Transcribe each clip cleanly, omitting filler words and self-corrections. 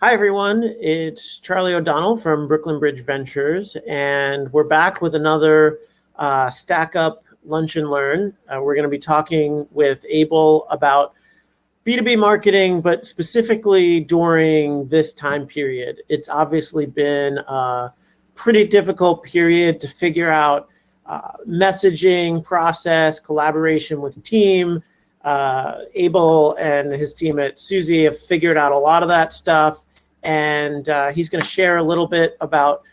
Hi, everyone. It's Charlie O'Donnell from Brooklyn Bridge Ventures, and we're back with another StackUp Lunch and Learn. We're going to be talking with Abel about B2B marketing, but specifically during this time period. It's obviously been a pretty difficult period to figure out messaging, process, collaboration with the team. Abel and his team at Suzy have figured out a lot of that stuff. And he's going to share a little bit about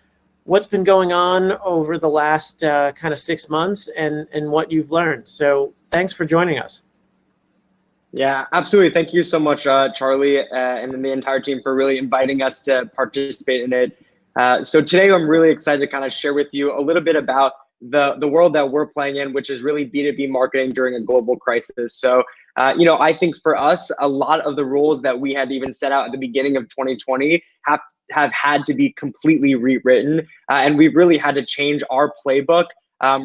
what's been going on over the last kind of 6 months and what you've learned. So thanks for joining us. Yeah, absolutely. Thank you so much, Charlie, and then the entire team for really inviting us to participate in it. So today I'm really excited to kind of share with you a little bit about the world that we're playing in, which is really B2B marketing during a global crisis. So I think for us, a lot of the rules that we had even set out at the beginning of 2020 have had to be completely rewritten. And we've really had to change our playbook,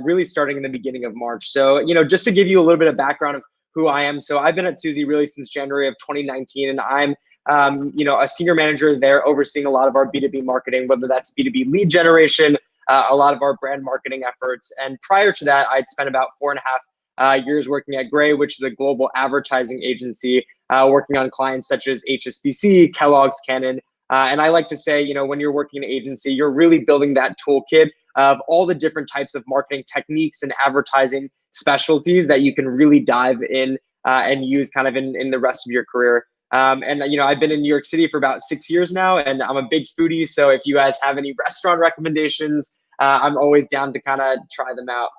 really starting in the beginning of March. So, just to give you a little bit of background of who I am. So I've been at Suzy really since January of 2019, and I'm a senior manager there overseeing a lot of our B2B marketing, whether that's B2B lead generation, a lot of our brand marketing efforts. And prior to that, I'd spent about 4.5 years working at Gray, which is a global advertising agency, working on clients such as HSBC, Kellogg's, Canon. And I like to say, when you're working in an agency, you're really building that toolkit of all the different types of marketing techniques and advertising specialties that you can really dive in and use kind of in the rest of your career. I've been in New York City for about 6 years now, and I'm a big foodie. So if you guys have any restaurant recommendations, I'm always down to kind of try them out.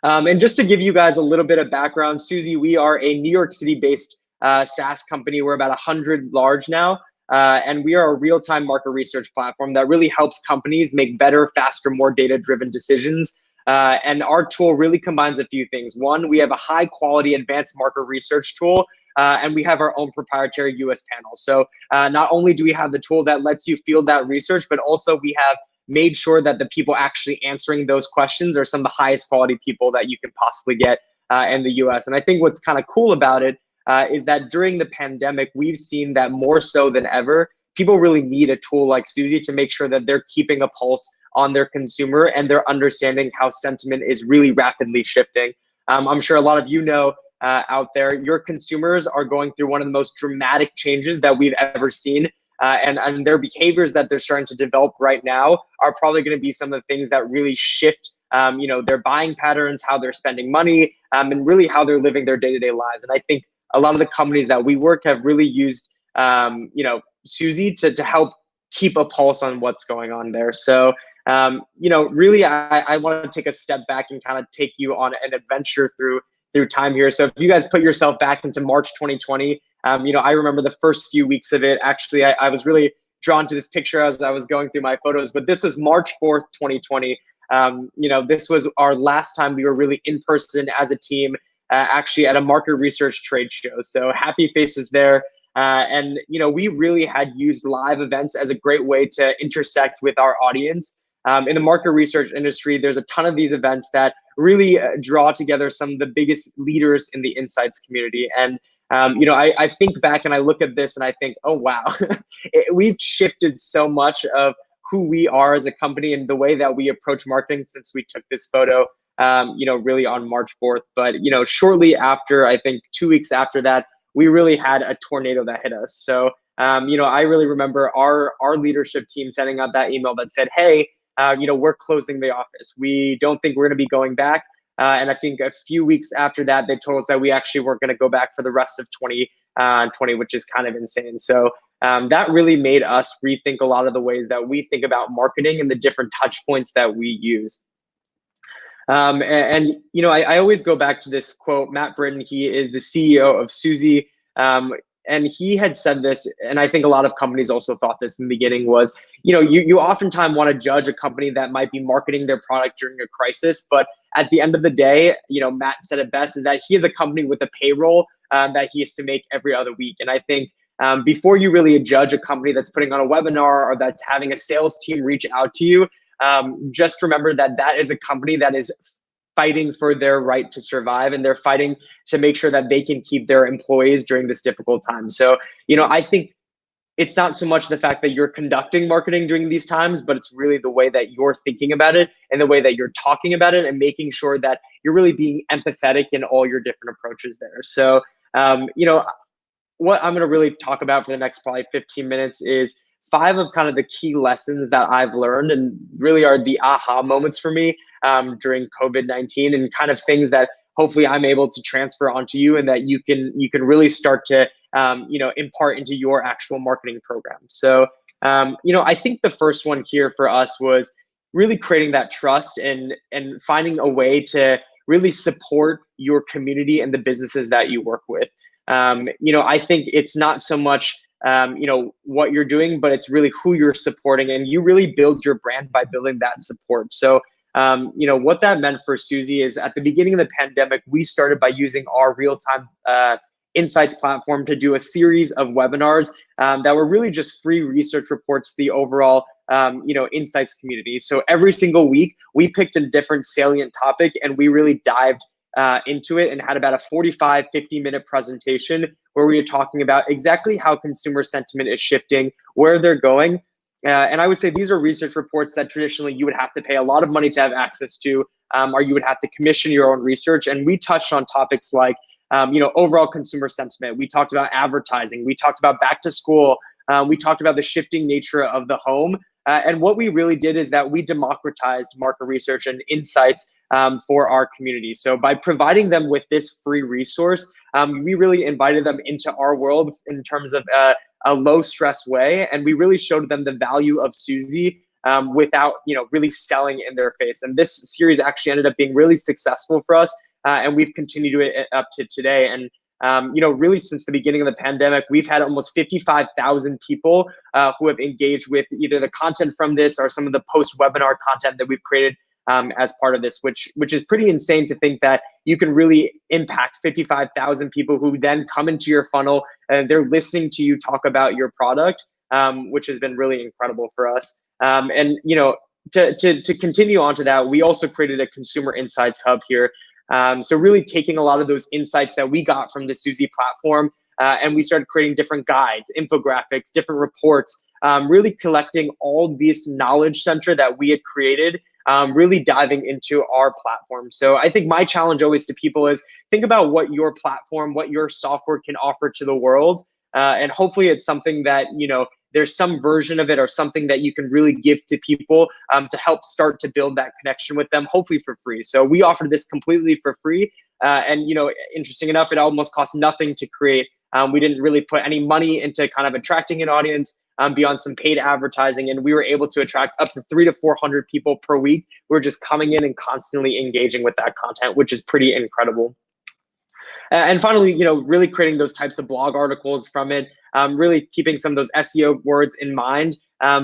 And just to give you guys a little bit of background, Suzy, we are a New York City-based SaaS company. We're about 100 large now, and we are a real-time market research platform that really helps companies make better, faster, more data-driven decisions. And our tool really combines a few things. One, we have a high-quality advanced market research tool, and we have our own proprietary US panel. So not only do we have the tool that lets you field that research, but also we have made sure that the people actually answering those questions are some of the highest quality people that you can possibly get in the US. And I think what's kind of cool about it is that during the pandemic, we've seen that more so than ever, people really need a tool like Suzy to make sure that they're keeping a pulse on their consumer and they're understanding how sentiment is really rapidly shifting. I'm sure a lot of out there, your consumers are going through one of the most dramatic changes that we've ever seen. And their behaviors that they're starting to develop right now are probably going to be some of the things that really shift, their buying patterns, how they're spending money, and really how they're living their day-to-day lives. And I think a lot of the companies that we work have really used, Suzy to help keep a pulse on what's going on there. So, really, I want to take a step back and kind of take you on an adventure through time here. So if you guys put yourself back into March 2020, I remember the first few weeks of it. Actually, I was really drawn to this picture as I was going through my photos, but this was March 4th, 2020. This was our last time we were really in person as a team, actually at a market research trade show. So happy faces there. And we really had used live events as a great way to intersect with our audience. In the market research industry, there's a ton of these events that really draw together some of the biggest leaders in the insights community. And I think back and I look at this and I think, oh, wow, we've shifted so much of who we are as a company and the way that we approach marketing since we took this photo, really on March 4th. But, shortly after, I think 2 weeks after that, we really had a tornado that hit us. So, I really remember our leadership team sending out that email that said, hey, we're closing the office. We don't think we're going to be going back. And I think a few weeks after that, they told us that we actually weren't going to go back for the rest of 2020, which is kind of insane. So that really made us rethink a lot of the ways that we think about marketing and the different touch points that we use. I always go back to this quote. Matt Britton, he is the CEO of Suzy. And he had said this, and I think a lot of companies also thought this in the beginning was, you oftentimes want to judge a company that might be marketing their product during a crisis. But at the end of the day, Matt said it best, is that he is a company with a payroll that he has to make every other week. And I think before you really judge a company that's putting on a webinar or that's having a sales team reach out to you, just remember that that is a company that is fighting for their right to survive, and they're fighting to make sure that they can keep their employees during this difficult time. So, I think it's not so much the fact that you're conducting marketing during these times, but it's really the way that you're thinking about it and the way that you're talking about it and making sure that you're really being empathetic in all your different approaches there. So, what I'm going to really talk about for the next probably 15 minutes is 5 of kind of the key lessons that I've learned and really are the aha moments for me during COVID-19, and kind of things that hopefully I'm able to transfer onto you and that you can really start to impart into your actual marketing program. So I think the first one here for us was really creating that trust and finding a way to really support your community and the businesses that you work with. I think it's not so much what you're doing, but it's really who you're supporting, and you really build your brand by building that support. So what that meant for Suzy is at the beginning of the pandemic, we started by using our real-time insights platform to do a series of webinars that were really just free research reports to the overall insights community. So every single week we picked a different salient topic and we really dived into it and had about a 45-50-minute presentation where we were talking about exactly how consumer sentiment is shifting, where they're going. And I would say these are research reports that traditionally you would have to pay a lot of money to have access to, or you would have to commission your own research. And we touched on topics like, overall consumer sentiment. We talked about advertising. We talked about back to school. We talked about the shifting nature of the home. And what we really did is that we democratized market research and insights for our community. So by providing them with this free resource, we really invited them into our world in terms of a low stress way. And we really showed them the value of Suzy without, really selling in their face. And this series actually ended up being really successful for us. And we've continued it up to today. And really since the beginning of the pandemic, we've had almost 55,000 people who have engaged with either the content from this or some of the post-webinar content that we've created as part of this, which is pretty insane to think that you can really impact 55,000 people who then come into your funnel and they're listening to you talk about your product, which has been really incredible for us. To continue on to that, we also created a consumer insights hub here. So really taking a lot of those insights that we got from the Suzy platform, and we started creating different guides, infographics, different reports, really collecting all this knowledge center that we had created, really diving into our platform. So I think my challenge always to people is think about what your platform, what your software can offer to the world. And hopefully it's something that, there's some version of it or something that you can really give to people to help start to build that connection with them, hopefully for free. So we offered this completely for free. And, interesting enough, it almost cost nothing to create. We didn't really put any money into kind of attracting an audience beyond some paid advertising. And we were able to attract up to 300 to 400 people per week who are just coming in and constantly engaging with that content, which is pretty incredible. And finally, really creating those types of blog articles from it, really keeping some of those SEO words in mind,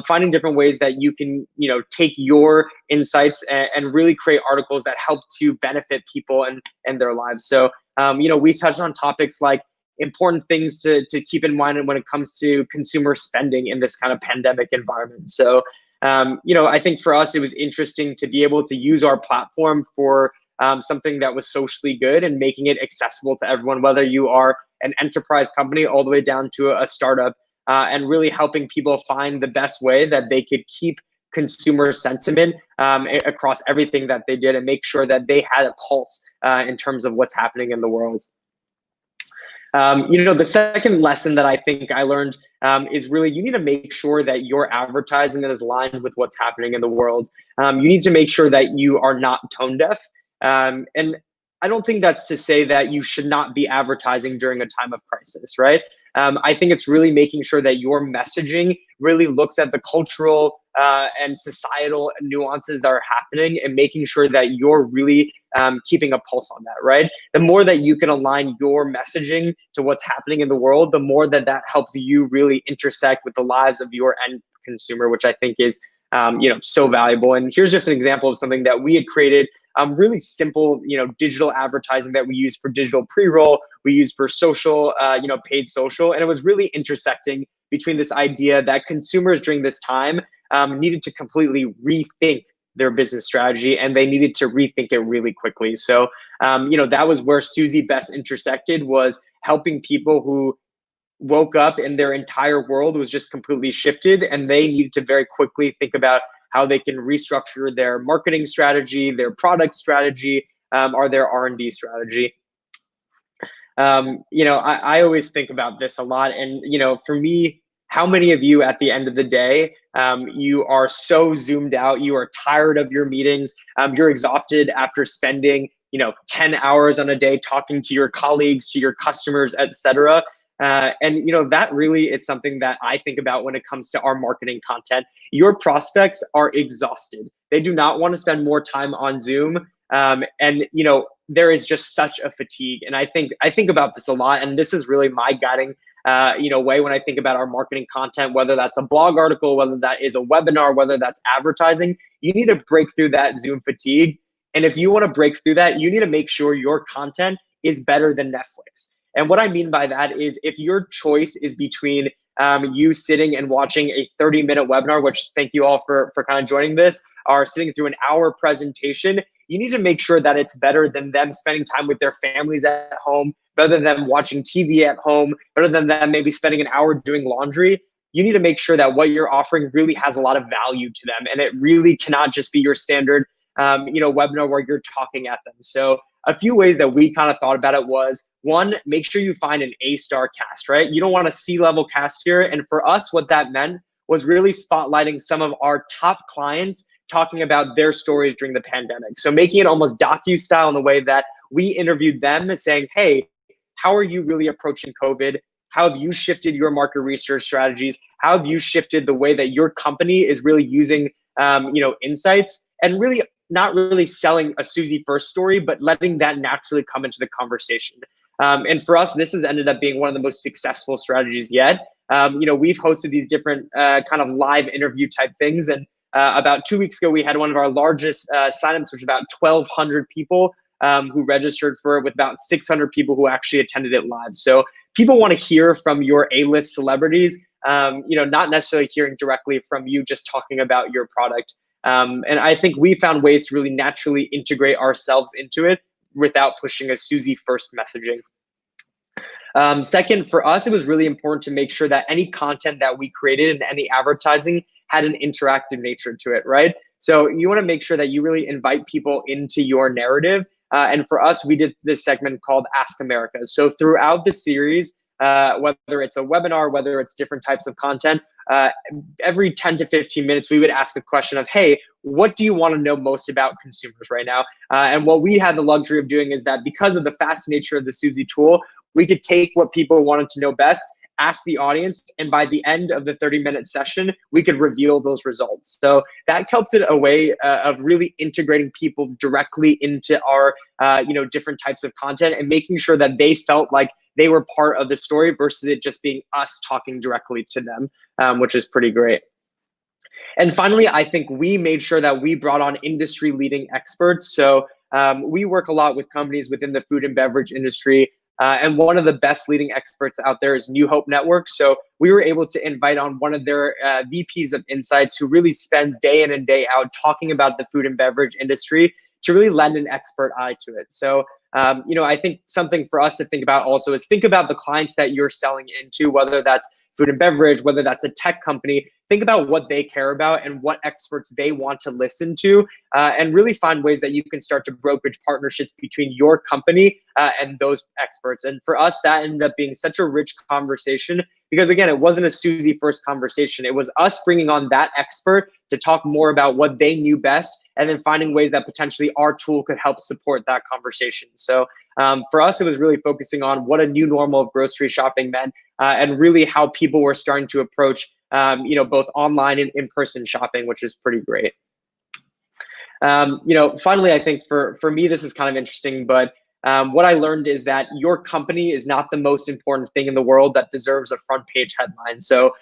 finding different ways that you can, take your insights and really create articles that help to benefit people and their lives. So, we touched on topics like important things to keep in mind when it comes to consumer spending in this kind of pandemic environment. So, I think for us, it was interesting to be able to use our platform for something that was socially good and making it accessible to everyone, whether you are an enterprise company all the way down to a startup, and really helping people find the best way that they could keep consumer sentiment across everything that they did and make sure that they had a pulse in terms of what's happening in the world. The second lesson that I think I learned is really you need to make sure that your advertising is aligned with what's happening in the world. You need to make sure that you are not tone deaf. And I don't think that's to say that you should not be advertising during a time of crisis, right? I think it's really making sure that your messaging really looks at the cultural and societal nuances that are happening and making sure that you're really keeping a pulse on that, right? The more that you can align your messaging to what's happening in the world, the more that helps you really intersect with the lives of your end consumer, which I think is so valuable. And here's just an example of something that we had created. Really simple, digital advertising that we use for digital pre-roll, we use for social, paid social. And it was really intersecting between this idea that consumers during this time needed to completely rethink their business strategy and they needed to rethink it really quickly. So, that was where Suzy best intersected, was helping people who woke up and their entire world was just completely shifted, and they needed to very quickly think about how they can restructure their marketing strategy, their product strategy, or their R&D strategy. I always think about this a lot. And, for me, how many of you at the end of the day, you are so zoomed out, you are tired of your meetings, you're exhausted after spending, 10 hours on a day talking to your colleagues, to your customers, etc. And that really is something that I think about when it comes to our marketing content. Your prospects are exhausted. They do not want to spend more time on Zoom. And there is just such a fatigue. And I think about this a lot. And this is really my guiding way when I think about our marketing content, whether that's a blog article, whether that is a webinar, whether that's advertising. You need to break through that Zoom fatigue. And if you want to break through that, you need to make sure your content is better than Netflix. And what I mean by that is, if your choice is between you sitting and watching a 30-minute webinar, which thank you all for kind of joining this, or sitting through an hour presentation, you need to make sure that it's better than them spending time with their families at home, better than them watching TV at home, better than them maybe spending an hour doing laundry. You need to make sure that what you're offering really has a lot of value to them. And it really cannot just be your standard webinar where you're talking at them. So a few ways that we kind of thought about it was, one, make sure you find an A-star cast, right? You don't want a C-level cast here. And for us, what that meant was really spotlighting some of our top clients talking about their stories during the pandemic. So making it almost docu-style in the way that we interviewed them, saying, hey, how are you really approaching COVID? How have you shifted your market research strategies? How have you shifted the way that your company is really using insights, and really not really selling a Suzy first story, but letting that naturally come into the conversation. And for us, this has ended up being one of the most successful strategies yet. We've hosted these different kind of live interview type things. And about 2 weeks ago, we had one of our largest signups, which was about 1,200 people who registered for it, with about 600 people who actually attended it live. So people want to hear from your A-list celebrities, not necessarily hearing directly from you just talking about your product. And I think we found ways to really naturally integrate ourselves into it without pushing a Suzy first messaging. Second, for us, it was really important to make sure that any content that we created and any advertising had an interactive nature to it, right? So you want to make sure that you really invite people into your narrative. And for us, we did this segment called Ask America. So throughout the series, whether it's a webinar, whether it's different types of content, every 10 to 15 minutes, we would ask a question of, hey, what do you want to know most about consumers right now? And what we had the luxury of doing is that, because of the fast nature of the Suzy tool, we could take what people wanted to know best, ask the audience, and by the end of the 30-minute session, we could reveal those results. So that helps it a way of really integrating people directly into our different types of content, and making sure that they felt like they were part of the story versus it just being us talking directly to them, which is pretty great. And finally, I think we made sure that we brought on industry leading experts. So we work a lot with companies within the food and beverage industry. And one of the best leading experts out there is New Hope Network. So we were able to invite on one of their VPs of insights, who really spends day in and day out talking about the food and beverage industry, to really lend an expert eye to it. So I think something for us to think about also is, think about the clients that you're selling into, whether that's food and beverage, whether that's a tech company. Think about what they care about and what experts they want to listen to, and really find ways that you can start to brokerage partnerships between your company and those experts. And for us, that ended up being such a rich conversation, because again, it wasn't a Suzy first conversation. It was us bringing on that expert to talk more about what they knew best, and then finding ways that potentially our tool could help support that conversation. So for us, it was really focusing on what a new normal of grocery shopping meant, and really how people were starting to approach both online and in-person shopping, which is pretty great. Finally, I think for me, this is kind of interesting, but what I learned is that your company is not the most important thing in the world that deserves a front page headline. So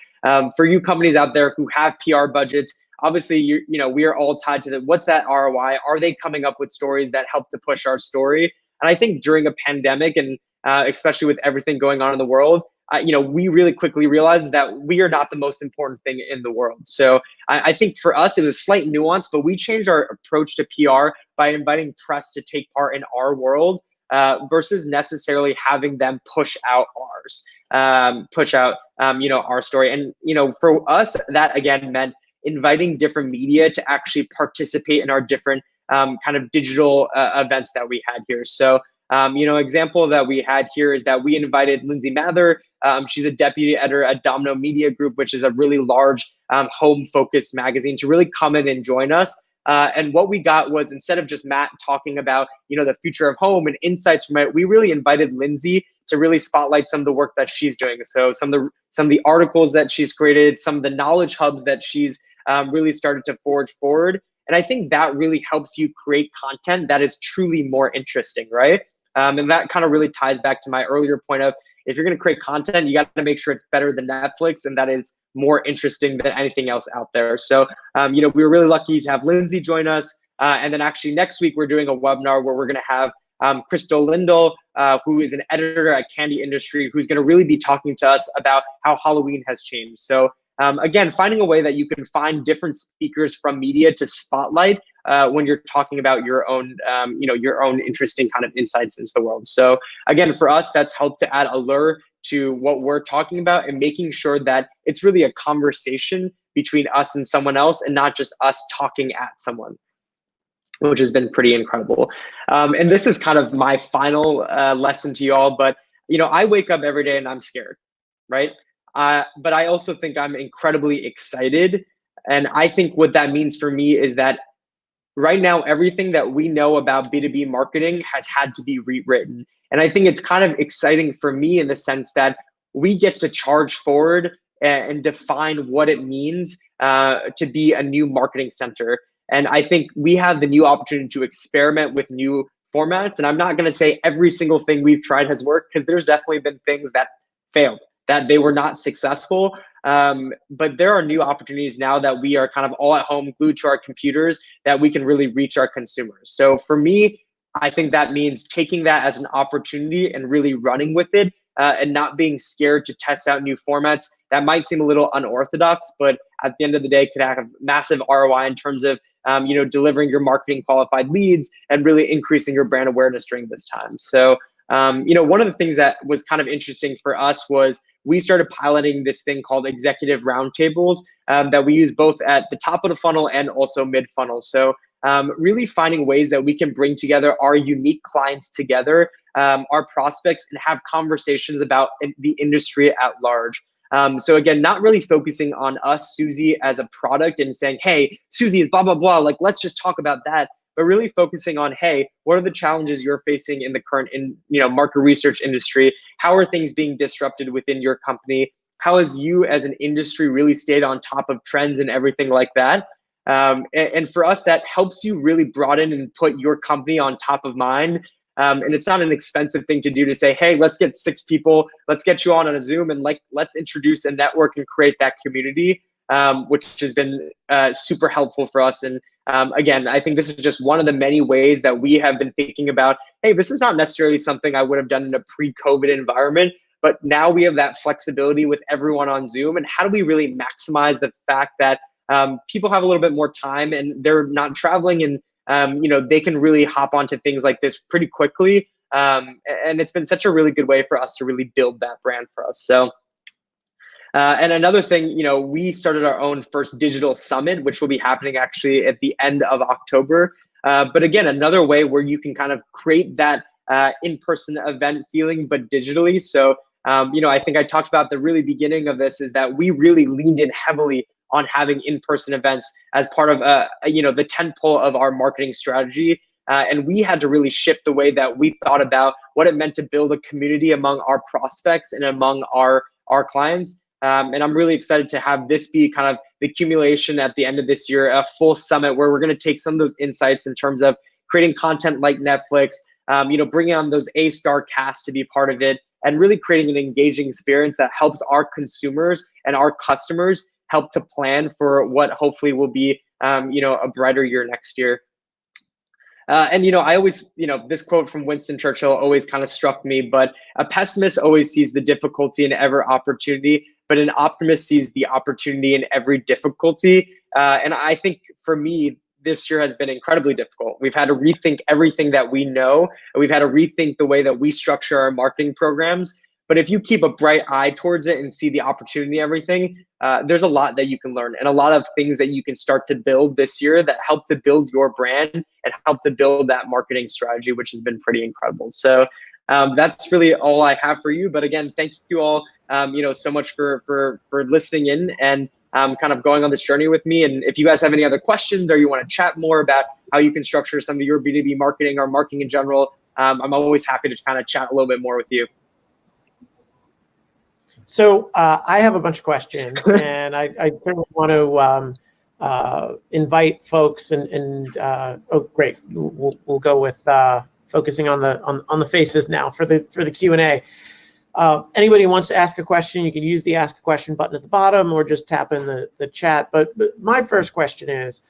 for you companies out there who have PR budgets, obviously, we are all tied to what's that ROI? Are they coming up with stories that help to push our story? And I think during a pandemic, and especially with everything going on in the world, we really quickly realized that we are not the most important thing in the world. So I think for us, it was a slight nuance, but we changed our approach to PR by inviting press to take part in our world. versus necessarily having them push out ours, our story. And, for us, that again meant inviting different media to actually participate in our different kind of digital events that we had here. So, example that we had here is that we invited Lindsay Mather. She's a deputy editor at Domino Media Group, which is a really large home-focused magazine, to really come in and join us. And what we got was, instead of just Matt talking about, the future of home and insights from it, we really invited Lindsay to really spotlight some of the work that she's doing. So some of the articles that she's created, some of the knowledge hubs that she's really started to forge forward. And I think that really helps you create content that is truly more interesting, right? And that kind of really ties back to my earlier point of, if you're going to create content, you got to make sure it's better than Netflix and that is more interesting than anything else out there. So, we were really lucky to have Lindsay join us. And then actually next week, we're doing a webinar where we're going to have Crystal Lindell, who is an editor at Candy Industry, who's going to really be talking to us about how Halloween has changed. So again, finding a way that you can find different speakers from media to spotlight when you're talking about your own interesting kind of insights into the world. So again, for us, that's helped to add allure to what we're talking about and making sure that it's really a conversation between us and someone else and not just us talking at someone, which has been pretty incredible. And this is kind of my final lesson to you all, but I wake up every day and I'm scared, right? But I also think I'm incredibly excited. And I think what that means for me is that right now, everything that we know about B2B marketing has had to be rewritten. And I think it's kind of exciting for me in the sense that we get to charge forward and define what it means to be a new marketing center. And I think we have the new opportunity to experiment with new formats. And I'm not going to say every single thing we've tried has worked, because there's definitely been things that failed, that they were not successful. But there are new opportunities now that we are kind of all at home, glued to our computers, that we can really reach our consumers. So for me, I think that means taking that as an opportunity and really running with it, and not being scared to test out new formats that might seem a little unorthodox, but at the end of the day could have massive ROI in terms of delivering your marketing qualified leads and really increasing your brand awareness during this time. So one of the things that was kind of interesting for us was we started piloting this thing called executive roundtables that we use both at the top of the funnel and also mid funnel. So really finding ways that we can bring together our unique clients together, our prospects, and have conversations about the industry at large. So again, not really focusing on us, Suzy, as a product and saying, hey, Suzy is blah, blah, blah. Like, let's just talk about that. But really focusing on, hey, what are the challenges you're facing in the current market research industry? How are things being disrupted within your company? How has you as an industry really stayed on top of trends and everything like that? And for us, that helps you really broaden and put your company on top of mind. And it's not an expensive thing to do to say, hey, let's get 6 people, let's get you on a Zoom, and let's introduce a network and create that community, which has been super helpful for us. And again, I think this is just one of the many ways that we have been thinking about, hey, this is not necessarily something I would have done in a pre-COVID environment, but now we have that flexibility with everyone on Zoom. And how do we really maximize the fact that people have a little bit more time and they're not traveling, and they can really hop onto things like this pretty quickly. And it's been such a really good way for us to really build that brand for us. So, and another thing, we started our own first digital summit, which will be happening actually at the end of October. But again, another way where you can kind of create that in-person event feeling, but digitally. So, I think I talked about the really beginning of this is that we really leaned in heavily on having in-person events as part of the tentpole of our marketing strategy. And we had to really shift the way that we thought about what it meant to build a community among our prospects and among our clients. And I'm really excited to have this be kind of the accumulation at the end of this year, a full summit where we're going to take some of those insights in terms of creating content like Netflix, bringing on those A-star casts to be part of it, and really creating an engaging experience that helps our consumers and our customers help to plan for what hopefully will be, a brighter year next year. And I always, this quote from Winston Churchill always kind of struck me, but a pessimist always sees the difficulty in every opportunity, but an optimist sees the opportunity in every difficulty. And I think for me, this year has been incredibly difficult. We've had to rethink everything that we know, and we've had to rethink the way that we structure our marketing programs. But if you keep a bright eye towards it and see the opportunity, everything, there's a lot that you can learn and a lot of things that you can start to build this year that help to build your brand and help to build that marketing strategy, which has been pretty incredible. So that's really all I have for you. But again, thank you all, so much for listening in and kind of going on this journey with me. And if you guys have any other questions or you want to chat more about how you can structure some of your B2B marketing or marketing in general, I'm always happy to kind of chat a little bit more with you. So I have a bunch of questions, and I certainly want to invite folks. Oh, great, we'll go with focusing on the faces now for the Q&A. Anybody who wants to ask a question, you can use the Ask a Question button at the bottom, or just tap in the chat. But my first question is,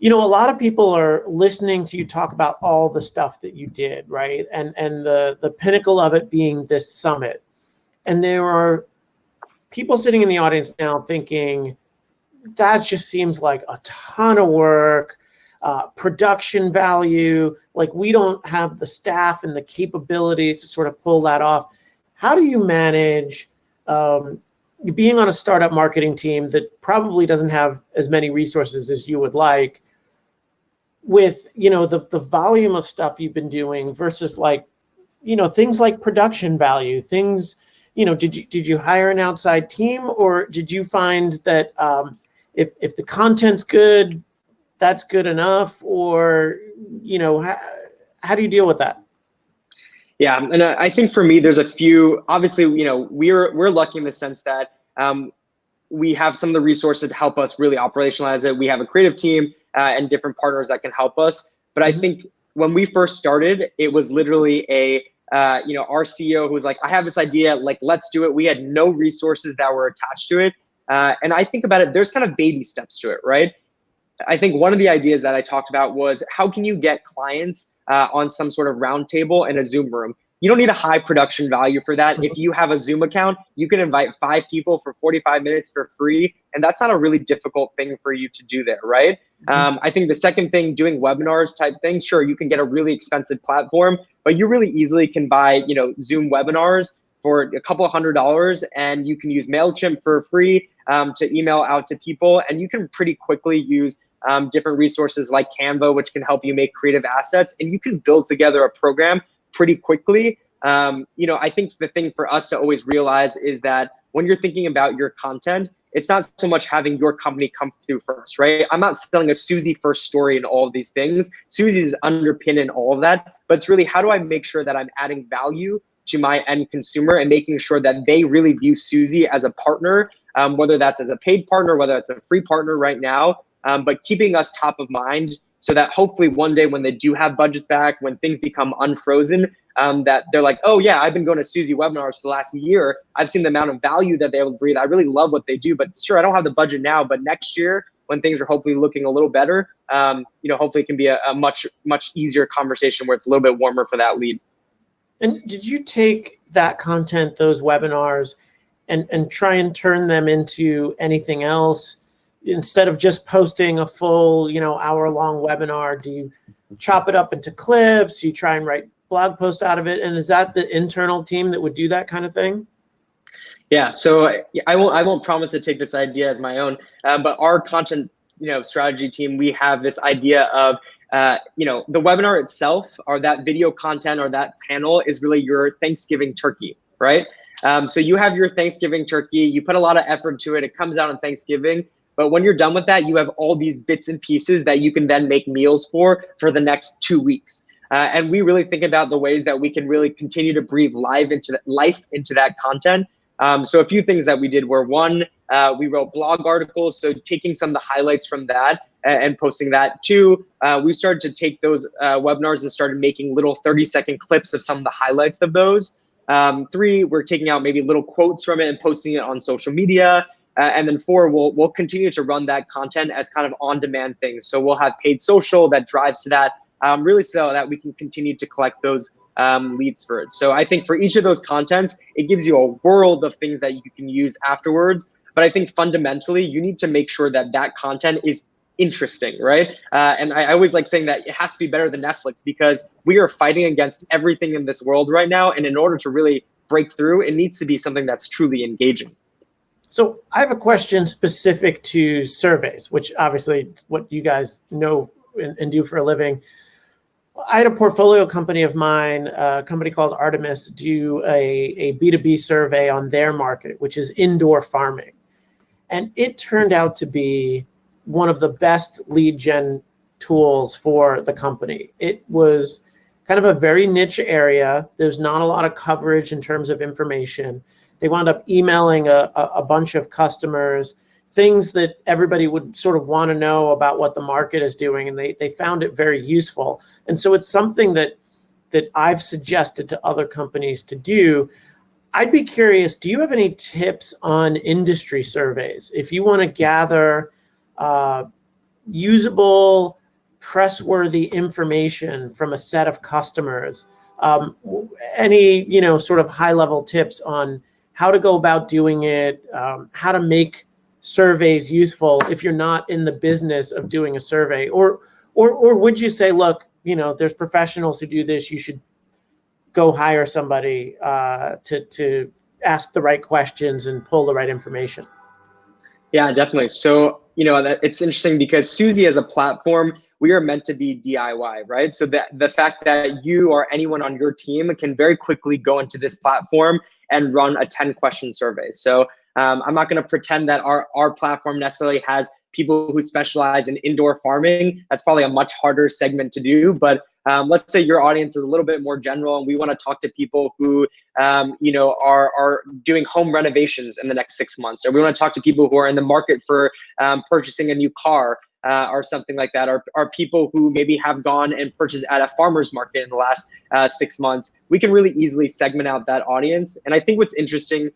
a lot of people are listening to you talk about all the stuff that you did, right? And the pinnacle of it being this summit. And there are people sitting in the audience now thinking, that just seems like a ton of work, production value, like we don't have the staff and the capabilities to sort of pull that off. How do you manage being on a startup marketing team that probably doesn't have as many resources as you would like, with the volume of stuff you've been doing versus things like production value, things, did you hire an outside team, or did you find that if the content's good, that's good enough, or how do you deal with that? Yeah, and I think for me, there's a few. Obviously, we're lucky in the sense that we have some of the resources to help us really operationalize it. We have a creative team and different partners that can help us. But I think when we first started, it was literally our CEO who was like, I have this idea, like, let's do it. We had no resources that were attached to it. And I think about it, there's kind of baby steps to it, right? I think one of the ideas that I talked about was, how can you get clients on some sort of roundtable in a Zoom room? You don't need a high production value for that. If you have a Zoom account, you can invite 5 people for 45 minutes for free. And that's not a really difficult thing for you to do there, right? I think the second thing, doing webinars type things, sure, you can get a really expensive platform, but you really easily can buy, Zoom webinars for a couple $100, and you can use MailChimp for free to email out to people. And you can pretty quickly use different resources like Canva, which can help you make creative assets, and you can build together a program pretty quickly. I think the thing for us to always realize is that when you're thinking about your content, it's not so much having your company come through first, right? I'm not selling a Suzy first story in all of these things. Suzy is underpinned in all of that, but it's really, how do I make sure that I'm adding value to my end consumer and making sure that they really view Suzy as a partner, whether that's as a paid partner, whether it's a free partner right now, but keeping us top of mind so that hopefully one day when they do have budgets back, when things become unfrozen, that they're like, oh yeah, I've been going to Suzy webinars for the last year. I've seen the amount of value that they will breathe. I really love what they do, but sure, I don't have the budget now, but next year when things are hopefully looking a little better, hopefully it can be a much, much easier conversation where it's a little bit warmer for that lead. And did you take that content, those webinars, and try and turn them into anything else? Instead of just posting a full, hour-long webinar, do you chop it up into clips? You try and write blog posts out of it? And is that the internal team that would do that kind of thing? Yeah, so I won't promise to take this idea as my own, but our content, strategy team, we have this idea of, the webinar itself, or that video content, or that panel is really your Thanksgiving turkey, right? So you have your Thanksgiving turkey, you put a lot of effort to it, it comes out on Thanksgiving. But when you're done with that, you have all these bits and pieces that you can then make meals for the next 2 weeks. And we really think about the ways that we can really continue to breathe life into that content. So a few things that we did were, one, we wrote blog articles, so taking some of the highlights from that and posting that. 2, we started to take those webinars and started making little 30-second clips of some of the highlights of those. 3, we're taking out maybe little quotes from it and posting it on social media. And then 4, we'll continue to run that content as kind of on-demand things. So we'll have paid social that drives to that, really so that we can continue to collect those leads for it. So I think for each of those contents, it gives you a world of things that you can use afterwards. But I think fundamentally, you need to make sure that that content is interesting, right? And I always like saying that it has to be better than Netflix, because we are fighting against everything in this world right now. And in order to really break through, it needs to be something that's truly engaging. So I have a question specific to surveys, which obviously is what you guys know and do for a living. I had a portfolio company of mine, a company called Artemis, do a B2B survey on their market, which is indoor farming. And it turned out to be one of the best lead gen tools for the company. It was kind of a very niche area. There's not a lot of coverage in terms of information. They wound up emailing a bunch of customers, things that everybody would sort of want to know about what the market is doing, and they found it very useful. And so it's something that I've suggested to other companies to do. I'd be curious, do you have any tips on industry surveys? If you want to gather usable, trustworthy information from a set of customers, any sort of high-level tips on how to go about doing it, how to make surveys useful if you're not in the business of doing a survey, or would you say, look, there's professionals who do this, you should go hire somebody to ask the right questions and pull the right information? Yeah, definitely. So, it's interesting because Suzy as a platform, we are meant to be DIY, right? So the fact that you or anyone on your team can very quickly go into this platform and run a 10-question survey. So I'm not going to pretend that our platform necessarily has people who specialize in indoor farming. That's probably a much harder segment to do. But let's say your audience is a little bit more general, and we want to talk to people who are doing home renovations in the next 6 months, or we want to talk to people who are in the market for purchasing a new car, or something like that, or people who maybe have gone and purchased at a farmer's market in the last 6 months. We can really easily segment out that audience. And I think what's interesting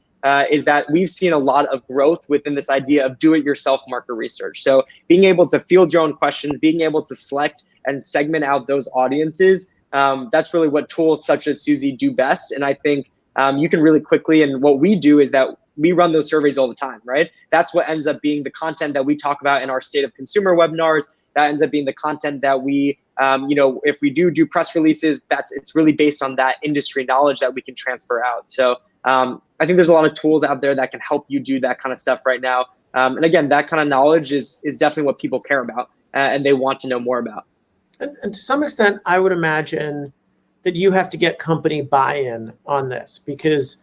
is that we've seen a lot of growth within this idea of do-it-yourself market research. So being able to field your own questions, being able to select and segment out those audiences, that's really what tools such as Suzy do best. And I think you can really quickly, and what we do is that we run those surveys all the time, right? That's what ends up being the content that we talk about in our State of Consumer webinars. That ends up being the content that we, if we do press releases, it's really based on that industry knowledge that we can transfer out. So I think there's a lot of tools out there that can help you do that kind of stuff right now. And again, that kind of knowledge is definitely what people care about and they want to know more about. And to some extent, I would imagine that you have to get company buy-in on this, because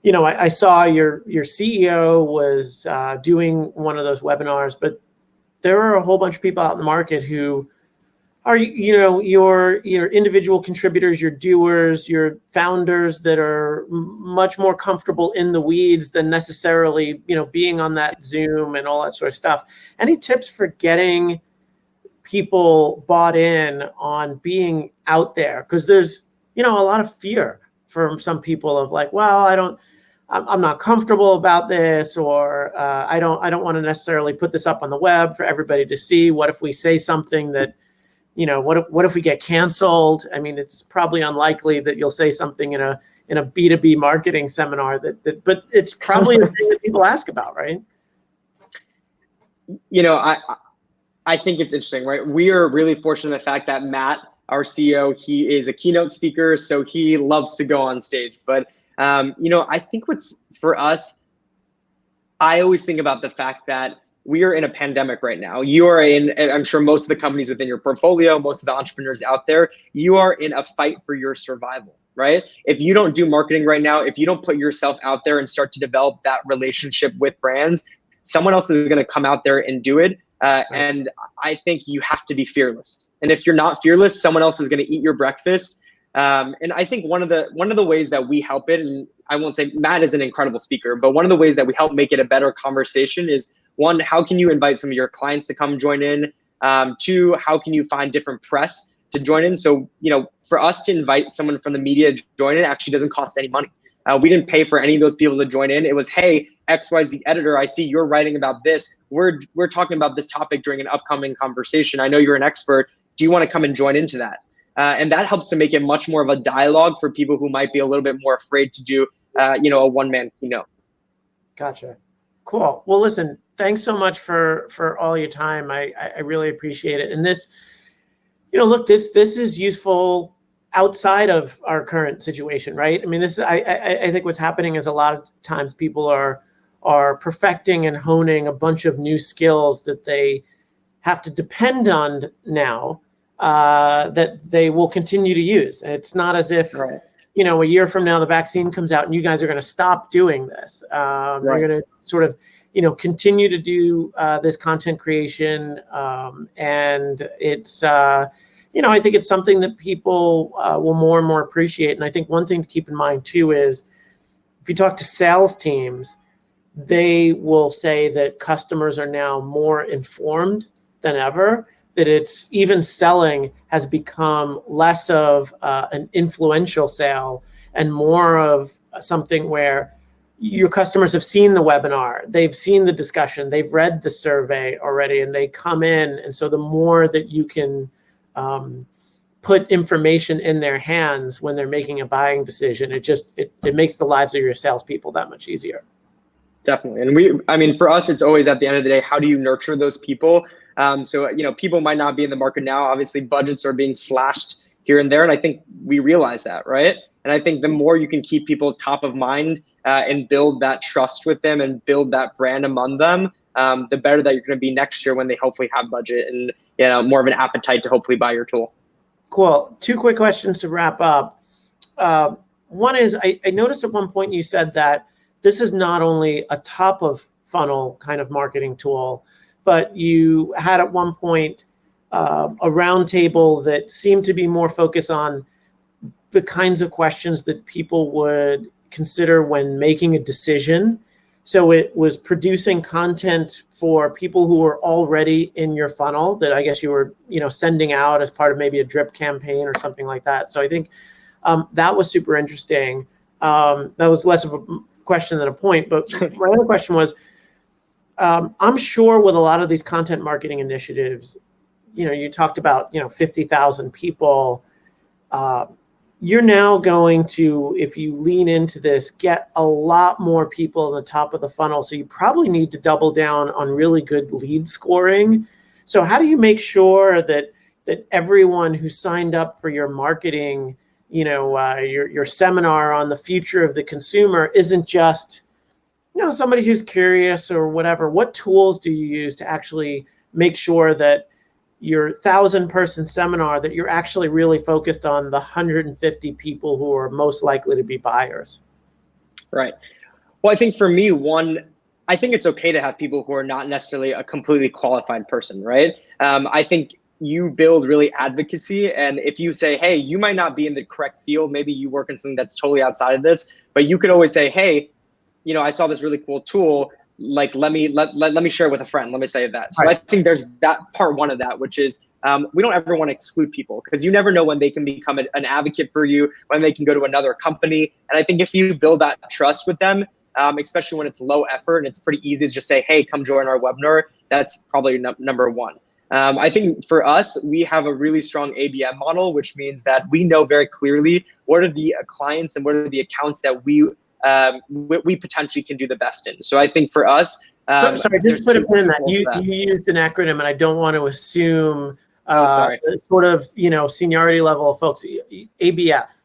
I saw your CEO was doing one of those webinars, but there are a whole bunch of people out in the market who are, your individual contributors, your doers, your founders that are much more comfortable in the weeds than necessarily, being on that Zoom and all that sort of stuff. Any tips for getting people bought in on being out there? Because there's, a lot of fear from some people of like, well, I'm not comfortable about this, or I don't want to necessarily put this up on the web for everybody to see. What if we say something that, what if we get canceled? I mean, it's probably unlikely that you'll say something in a B2B marketing seminar but it's probably a thing that people ask about, right? I think it's interesting, right? We are really fortunate in the fact that Matt, our CEO, he is a keynote speaker, so he loves to go on stage. But I think what's for us, I always think about the fact that we are in a pandemic right now. You are in, I'm sure most of the companies within your portfolio, most of the entrepreneurs out there, you are in a fight for your survival, right? If you don't do marketing right now, if you don't put yourself out there and start to develop that relationship with brands, someone else is going to come out there and do it. And I think you have to be fearless. And if you're not fearless, someone else is going to eat your breakfast. And I think one of the ways that we help it, and I won't say Matt is an incredible speaker, but one of the ways that we help make it a better conversation is, one, how can you invite some of your clients to come join in? Two, how can you find different press to join in? So, for us to invite someone from the media to join in actually doesn't cost any money. We didn't pay for any of those people to join in. It was, hey, XYZ editor, I see you're writing about this. We're talking about this topic during an upcoming conversation. I know you're an expert. Do you want to come and join into that? And that helps to make it much more of a dialogue for people who might be a little bit more afraid to do, a one-man keynote. Gotcha. Cool. Well, listen, thanks so much for all your time. I really appreciate it. And this, look, this is useful outside of our current situation, right? I mean, I think what's happening is a lot of times people are perfecting and honing a bunch of new skills that they have to depend on now, that they will continue to use. And it's not as if, Right. A year from now the vaccine comes out and you guys are going to stop doing this. You're going to sort of, continue to do this content creation, and it's. I think it's something that people will more and more appreciate. And I think one thing to keep in mind too is if you talk to sales teams, they will say that customers are now more informed than ever, that it's even selling has become less of an influential sale and more of something where your customers have seen the webinar, they've seen the discussion, they've read the survey already, and they come in. And so the more that you can put information in their hands when they're making a buying decision, it makes the lives of your salespeople that much easier. Definitely. And for us, it's always at the end of the day, how do you nurture those people? So, people might not be in the market now. Obviously, budgets are being slashed here and there. And I think we realize that, right? And I think the more you can keep people top of mind and build that trust with them and build that brand among them, the better that you're going to be next year when they hopefully have budget and more of an appetite to hopefully buy your tool. Cool. 2 quick questions to wrap up. One is, I noticed at one point you said that this is not only a top of funnel kind of marketing tool, but you had at one point a roundtable that seemed to be more focused on the kinds of questions that people would consider when making a decision. So it was producing content for people who were already in your funnel that I guess you were, sending out as part of maybe a drip campaign or something like that. So I think that was super interesting. That was less of a question than a point, but my other question was, I'm sure with a lot of these content marketing initiatives, you talked about, 50,000 people. You're now going to, if you lean into this, get a lot more people in the top of the funnel. So you probably need to double down on really good lead scoring. So how do you make sure that everyone who signed up for your marketing, your seminar on the future of the consumer isn't just, somebody who's curious or whatever? What tools do you use to actually make sure that your 1,000-person seminar, that you're actually really focused on the 150 people who are most likely to be buyers? Right. Well, I think for me, I think it's okay to have people who are not necessarily a completely qualified person, right? I think you build really advocacy. And if you say, hey, you might not be in the correct field, maybe you work in something that's totally outside of this, but you could always say, hey, I saw this really cool tool. Like, let me share it with a friend. Let me say that. So right. I think there's that part one of that, which is we don't ever want to exclude people, because you never know when they can become an advocate for you, when they can go to another company. And I think if you build that trust with them, especially when it's low effort and it's pretty easy to just say, hey, come join our webinar, that's probably number one. I think for us, we have a really strong ABM model, which means that we know very clearly what are the clients and what are the accounts that we potentially can do the best in. So I think for us, sorry, just put a pin in that. You used an acronym, and I don't want to assume sort of seniority level of folks. ABF.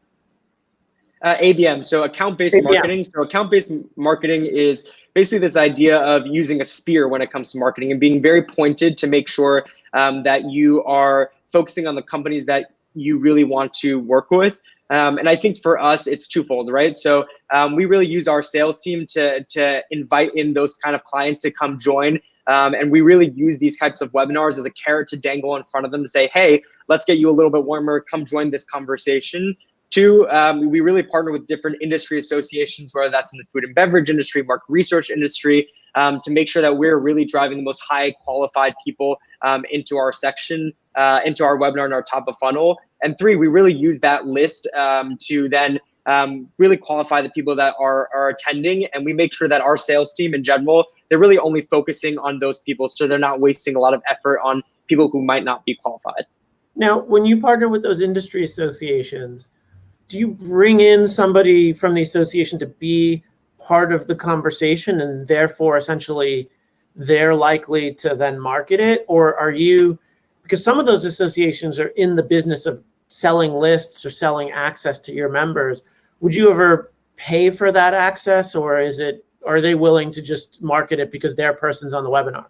ABM, so account-based marketing. So account-based marketing is basically this idea of using a spear when it comes to marketing and being very pointed to make sure that you are focusing on the companies that you really want to work with. And I think for us, it's twofold, right? So we really use our sales team to invite in those kind of clients to come join. And we really use these types of webinars as a carrot to dangle in front of them to say, hey, let's get you a little bit warmer, come join this conversation. Two, we really partner with different industry associations, whether that's in the food and beverage industry, market research industry, to make sure that we're really driving the most high qualified people into our section, into our webinar and our top of funnel. And three, we really use that list to then really qualify the people that are attending. And we make sure that our sales team in general, they're really only focusing on those people, so they're not wasting a lot of effort on people who might not be qualified. Now, when you partner with those industry associations, do you bring in somebody from the association to be part of the conversation and therefore essentially, they're likely to then market it? Or are you, because some of those associations are in the business of selling lists or selling access to your members, would you ever pay for that access, or are they willing to just market it because their person's on the webinar?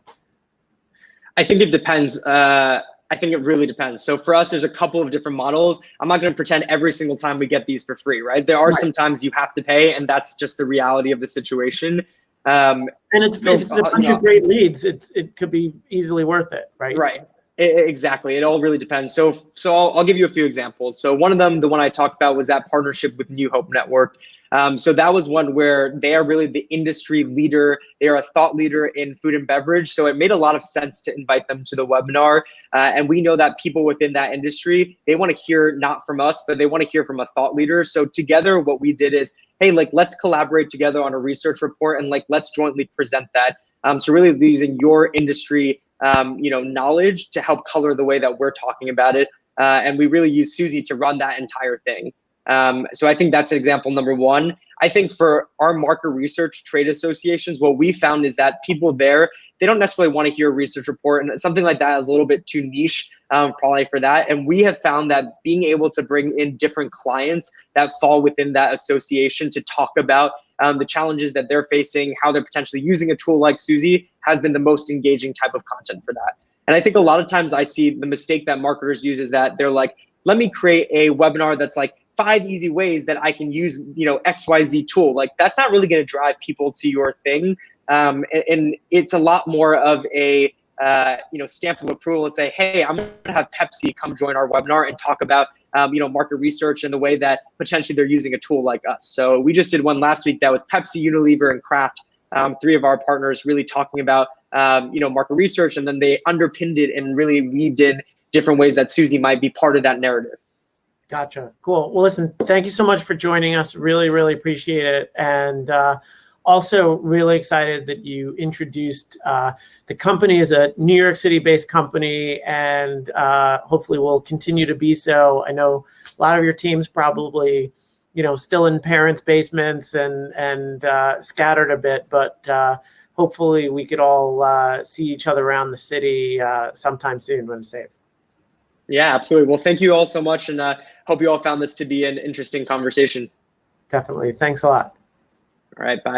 I think it depends. I think it really depends. So for us, there's a couple of different models. I'm not going to pretend every single time we get these for free, right? There are some times you have to pay, and that's just the reality of the situation. And if it's a bunch of great leads, it could be easily worth it, right? Right. Exactly. It all really depends. So I'll give you a few examples. So one of them, the one I talked about, was that partnership with New Hope Network. So that was one where they are really the industry leader. They are a thought leader in food and beverage. So it made a lot of sense to invite them to the webinar. And we know that people within that industry, they want to hear not from us, but they want to hear from a thought leader. So together, what we did is, hey, let's collaborate together on a research report, and let's jointly present that. So really using your industry knowledge to help color the way that we're talking about it. And we really use Suzy to run that entire thing. So I think that's example number one. I think for our market research trade associations, what we found is that people there, they don't necessarily want to hear a research report, and something like that is a little bit too niche probably for that. And we have found that being able to bring in different clients that fall within that association to talk about the challenges that they're facing, how they're potentially using a tool like Suzy, has been the most engaging type of content for that. And I think a lot of times I see the mistake that marketers use is that they're like, let me create a webinar that's like 5 easy ways that I can use, XYZ tool. Like, that's not really going to drive people to your thing. And it's a lot more of a, stamp of approval and say, hey, I'm going to have Pepsi come join our webinar and talk about, market research and the way that potentially they're using a tool like us. So we just did one last week that was Pepsi, Unilever, and Kraft, 3 of our partners really talking about, market research, and then they underpinned it and really weaved in different ways that Suzy might be part of that narrative. Gotcha. Cool. Well, listen, thank you so much for joining us. Really, really appreciate it. And also really excited that you introduced the company as a New York City-based company, and hopefully will continue to be so. I know a lot of your team's probably, still in parents' basements and scattered a bit, but hopefully we could all see each other around the city sometime soon when it's safe. Yeah, absolutely. Well, thank you all so much, and hope you all found this to be an interesting conversation. Definitely. Thanks a lot. All right, bye.